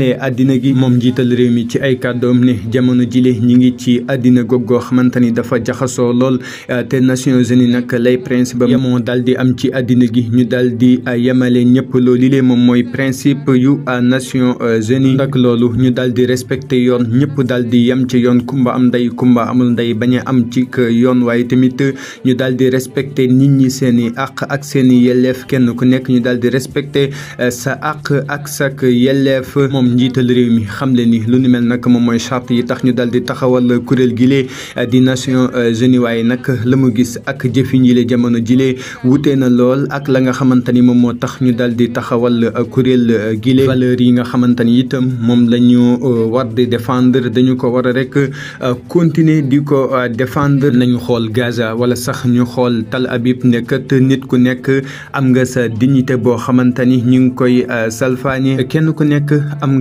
àddina gi moom njiital réew mi ci ay kàddoom ne jamono jile ñi ngi ci àddina goggoo xamante ni dafa jaxasoo lool te Nations Unies nag lay principe yemoo daal di am ci àddina gi ñu daal di yemale ñëpp loolu li moom mooy principe yu Nations Unies ndax loolu ñu daal di respecté yoon ñëpp daal di yem ci yoon kumba am ndey kumba amul ndey bañ a am ci yoon waaye tamit ñu daal di respecté nit ñi seeni àq ak seeni yelleef kenn ku nekk ñu daal di respecté sa àq ak sak yelleef moom njiital réew mi xam le ni lu ni mel nag moom mooy charte yi tax ñu daal di taxawal kuréel gile di Nations Unies waaye nag la mu gis ak jëfin yi la jamono jile wutee na lool ak la nga xamante ni moom moo tax ñu daal di taxawal kuréel gile valeurs yi nga xamante ni itam moom la ñu war di défendre dañu ko war a rek continuer di ko défendre nañu xool Gaza wala sax ñu xool Tel Aviv ne kat nit ku nekk am nga sa dignité boo xamante ni ñu ngi koy salfaani kenn ku nekk am